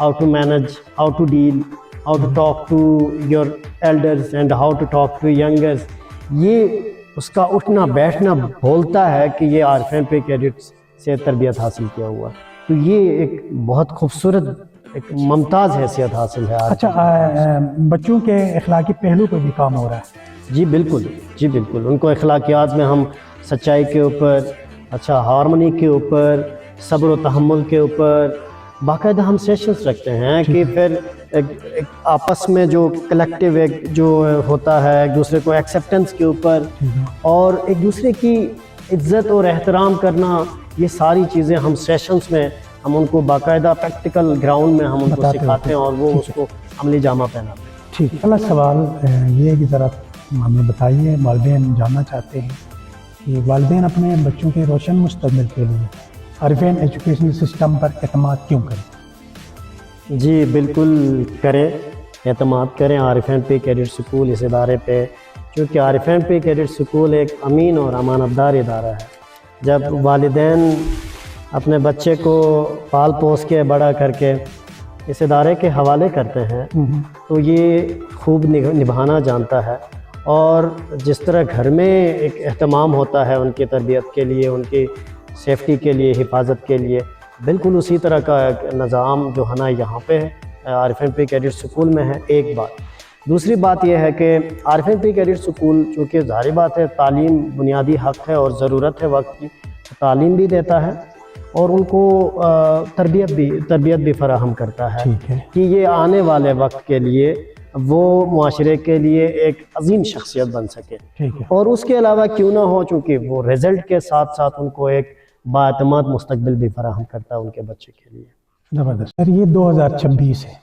how to manage, how to deal, how to talk to your elders and how to talk to youngers. یہ اس کا اٹھنا بیٹھنا بولتا ہے کہ یہ عارفین پے کیڈٹس سے تربیت حاصل کیا ہوا ہے. تو یہ ایک بہت خوبصورت ایک ممتاز حیثیت حاصل ہے. اچھا بچوں کے اخلاقی پہلو پہ بھی کام ہو رہا ہے؟ جی بالکل، جی بالکل. ان کو اخلاقیات میں ہم سچائی کے اوپر، اچھا ہارمونی کے اوپر، صبر و تحمل کے اوپر باقاعدہ ہم سیشنز رکھتے ہیں کہ پھر ایک آپس میں جو کلیکٹیو ایک جو ہوتا ہے ایک دوسرے کو ایکسیپٹنس کے اوپر اور ایک دوسرے کی عزت اور احترام کرنا، یہ ساری چیزیں ہم سیشنز میں ہم ان کو باقاعدہ پریکٹیکل گراؤنڈ میں ہم ان کو سکھاتے ہیں اور وہ اس کو عملی جامہ پہناتے ہیں. ٹھیک. اگلا سوال یہ ہے کہ ذرا ہمیں بتائیے، والدین جاننا چاہتے ہیں کہ والدین اپنے بچوں کے روشن مستقبل کے لیے عارفین ایجوکیشنل سسٹم پر اعتماد کیوں کریں؟ جی بالکل کریں، اعتماد کریں عارفین پے کیڈٹ سکول اس ادارے پہ، کیونکہ عارفین پے کیڈٹ سکول ایک امین اور امانت دار ادارہ ہے. جب والدین اپنے بچے کو پال پوس کے بڑا کر کے اس ادارے کے حوالے کرتے ہیں تو یہ خوب نبھانا جانتا ہے. اور جس طرح گھر میں ایک اہتمام ہوتا ہے ان کی تربیت کے لیے، ان کی سیفٹی کے لیے، حفاظت کے لیے، بالکل اسی طرح کا ایک نظام جو ہے نا یہاں پہ عارفین پے کیڈٹ سکول میں ہے. ایک بات. دوسری بات یہ ہے کہ عارفین پے کیڈٹ سکول چونکہ ظاہری بات ہے تعلیم بنیادی حق ہے اور ضرورت ہے وقت کی، تعلیم بھی دیتا ہے اور ان کو تربیت بھی فراہم کرتا ہے کہ یہ آنے والے وقت کے لیے وہ معاشرے کے لیے ایک عظیم شخصیت بن سکے. اور اس کے علاوہ کیوں نہ ہو، چونکہ وہ رزلٹ کے ساتھ ساتھ ان کو ایک باعتماد مستقبل بھی فراہم کرتا ہے ان کے بچے کے لیے. زبردست. سر یہ 2026 ہے،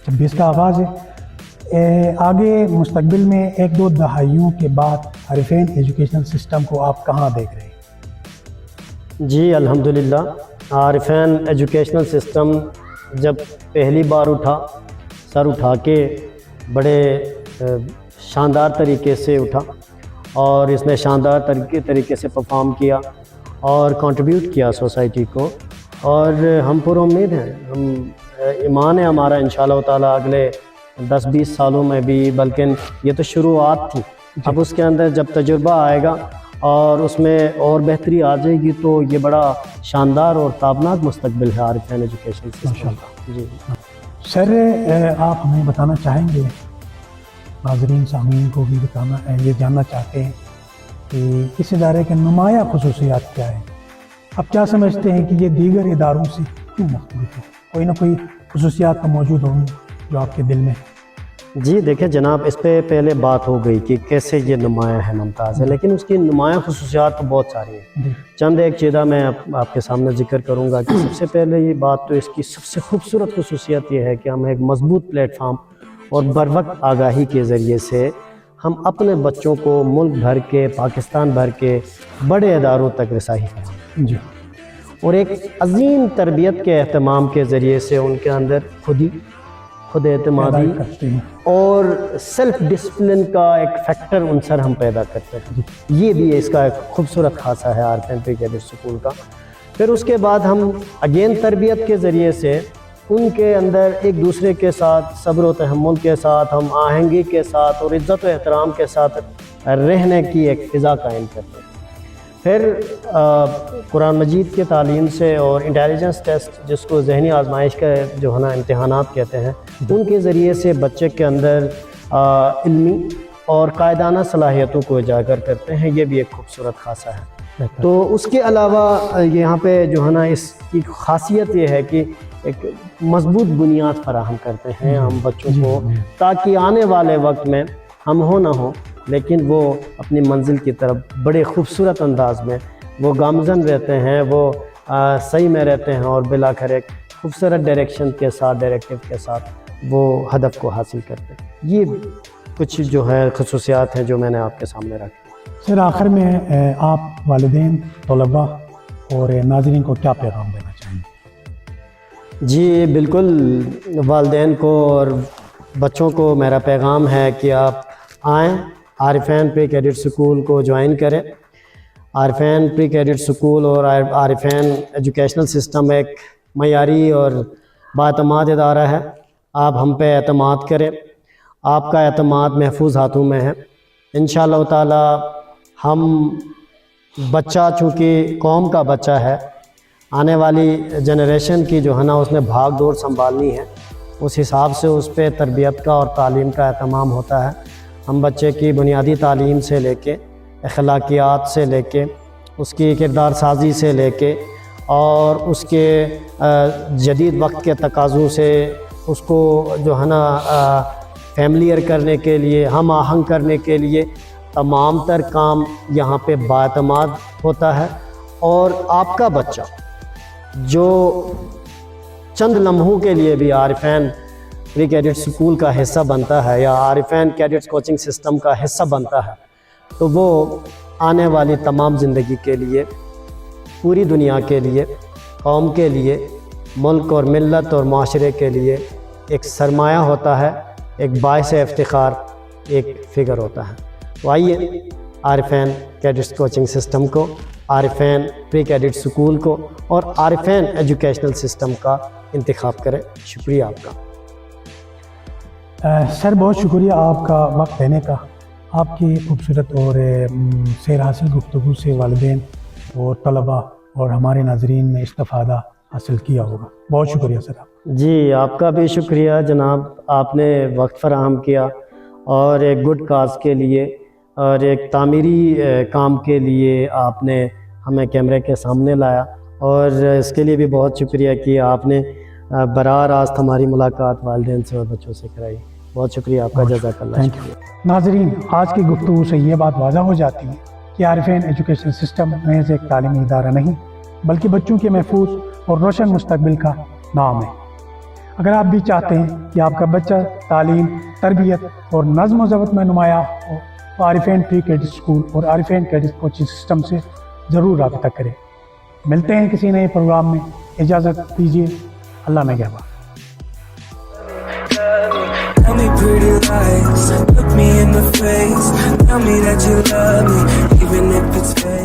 26 کا آغاز ہے. آگے مستقبل میں ایک دو دہائیوں کے بعد عارفین ایجوکیشنل سسٹم کو آپ کہاں دیکھ رہے ہیں؟ جی الحمدللہ عارفین ایجوکیشنل سسٹم جب پہلی بار سر اٹھا کے بڑے شاندار طریقے سے اٹھا اور اس نے شاندار طریقے سے پرفارم کیا اور کنٹریبیوٹ کیا سوسائٹی کو، اور ہم پر امید ہیں، ہم ایمان ہے ہمارا انشاءاللہ تعالیٰ اگلے 10-20 سالوں میں بھی، بلکہ یہ تو شروعات تھی. اب اس کے اندر جب تجربہ آئے گا اور اس میں اور بہتری آ جائے گی تو یہ بڑا شاندار اور تابناک مستقبل ہے عارفین ایجوکیشن سسٹم کا. جی سر آپ ہمیں بتانا چاہیں گے، ناظرین سامعین کو بھی یہ جاننا چاہتے ہیں کہ اس ادارے کے نمایاں خصوصیات کیا ہیں؟ آپ کیا سمجھتے ہیں کہ یہ دیگر اداروں سے کیوں مختلف ہے؟ کوئی نہ کوئی خصوصیات تو موجود ہوں گی جو آپ کے دل میں؟ جی دیکھیں جناب، اس پہ پہلے بات ہو گئی کہ کیسے یہ نمایاں ہے، ممتاز ہے، لیکن اس کی نمایاں خصوصیات تو بہت ساری ہیں. چند ایک چیزیں میں آپ کے سامنے ذکر کروں گا کہ سب سے پہلے یہ بات تو اس کی سب سے خوبصورت خصوصیت یہ ہے کہ ہم ایک مضبوط پلیٹ فارم اور بروقت آگاہی کے ذریعے سے ہم اپنے بچوں کو ملک بھر کے، پاکستان بھر کے بڑے اداروں تک رسائی کریں. جی. اور ایک عظیم تربیت کے اہتمام کے ذریعے سے ان کے اندر خود اعتمادی اور سیلف ڈسپلن کا ایک فیکٹر عنصر ہم پیدا کرتے ہیں. یہ بھی اس کا ایک خوبصورت خاصہ ہے عارفین پے کیڈٹ سکول کا. پھر اس کے بعد ہم اگین تربیت کے ذریعے سے ان کے اندر ایک دوسرے کے ساتھ صبر و تحمل کے ساتھ، ہم آہنگی کے ساتھ اور عزت و احترام کے ساتھ رہنے کی ایک فضا قائم کرتے ہیں. پھر قرآن مجید کے تعلیم سے اور انٹیلیجنس ٹیسٹ، جس کو ذہنی آزمائش کا جو ہے نا امتحانات کہتے ہیں، ان کے ذریعے سے بچے کے اندر علمی اور قائدانہ صلاحیتوں کو اجاگر کرتے ہیں. یہ بھی ایک خوبصورت خاصہ ہے. تو اس کے علاوہ یہاں پہ جو ہے نا اس کی خاصیت یہ ہے کہ ایک مضبوط بنیاد فراہم کرتے ہیں ہم بچوں کو، تاکہ آنے والے وقت میں ہم ہو نہ ہو لیکن وہ اپنی منزل کی طرف بڑے خوبصورت انداز میں وہ گامزن رہتے ہیں، وہ صحیح میں رہتے ہیں اور بلاخر ایک خوبصورت ڈائریکشن کے ساتھ، ڈائریکٹیو کے ساتھ وہ ہدف کو حاصل کرتے ہیں. یہ کچھ جو ہے خصوصیات ہیں جو میں نے آپ کے سامنے رکھی. سر آخر میں آپ والدین، طلباء اور ناظرین کو کیا پیغام دینا چاہیں گے؟ جی بالکل، والدین کو اور بچوں کو میرا پیغام ہے کہ آپ آئیں، عارفین پری کیڈٹ سکول کو جوائن کریں. عارفین پری کیڈٹ سکول اور عارفین ایجوکیشنل سسٹم ایک معیاری اور باعتماد ادارہ ہے. آپ ہم پہ اعتماد کریں. آپ کا اعتماد محفوظ ہاتھوں میں ہے. انشاءاللہ تعالی ہم بچہ چونکہ قوم کا بچہ ہے, آنے والی جنریشن کی جو ہے نا اس میں بھاگ دوڑ سنبھالنی ہے, اس حساب سے اس پہ تربیت کا اور تعلیم کا اہتمام ہوتا ہے. ہم بچے کی بنیادی تعلیم سے لے کے, اخلاقیات سے لے کے, اس کی کردار سازی سے لے کے, اور اس کے جدید وقت کے تقاضوں سے اس کو جو ہے نا فیملیئر کرنے کے لیے, ہم آہنگ کرنے کے لیے تمام تر کام یہاں پہ باعتماد ہوتا ہے. اور آپ کا بچہ جو چند لمحوں کے لیے بھی عارفین پری کیڈٹ سکول کا حصہ بنتا ہے یا عارفین کیڈٹس کوچنگ سسٹم کا حصہ بنتا ہے, تو وہ آنے والی تمام زندگی کے لیے, پوری دنیا کے لیے, قوم کے لیے, ملک اور ملت اور معاشرے کے لیے ایک سرمایہ ہوتا ہے, ایک باعث افتخار ایک فگر ہوتا ہے. تو آئیے عارفین کیڈٹس کوچنگ سسٹم کو, عارفین پری کیڈٹ سکول کو اور عارفین ایجوکیشنل سسٹم کا انتخاب کریں. شکریہ آپ کا. سر بہت شکریہ آپ کا وقت دینے کا. آپ کی خوبصورت اور سیر حاصل گفتگو سے والدین اور طلباء اور ہمارے ناظرین نے استفادہ حاصل کیا ہوگا. بہت شکریہ سر. جی آپ کا بھی شکریہ جناب, آپ نے وقت فراہم کیا اور ایک گڈ کاز کے لیے اور ایک تعمیری کام کے لیے آپ نے ہمیں کیمرے کے سامنے لایا, اور اس کے لیے بھی بہت شکریہ کہ آپ نے براہ راست ہماری ملاقات والدین سے اور بچوں سے کرائی. بہت شکریہ آپ کا, جزاک اللہ. ناظرین, آج کی گفتگو سے یہ بات واضح ہو جاتی ہے کہ عارفین ایجوکیشن سسٹم محض ایک تعلیمی ادارہ نہیں بلکہ بچوں کے محفوظ اور روشن مستقبل کا نام ہے. اگر آپ بھی چاہتے ہیں کہ آپ کا بچہ تعلیم, تربیت اور نظم و ضبط میں نمایاں ہو تو عارفین پری کیڈٹ اسکول اور عارفین کیڈٹ کوچنگ سسٹم سے ضرور رابطہ کریں. ملتے ہیں کسی نئے پروگرام میں. اجازت دیجیے. اللہ نگہبان. Tell me pretty lies, look me in the face, tell me that you love me, even if it's fake.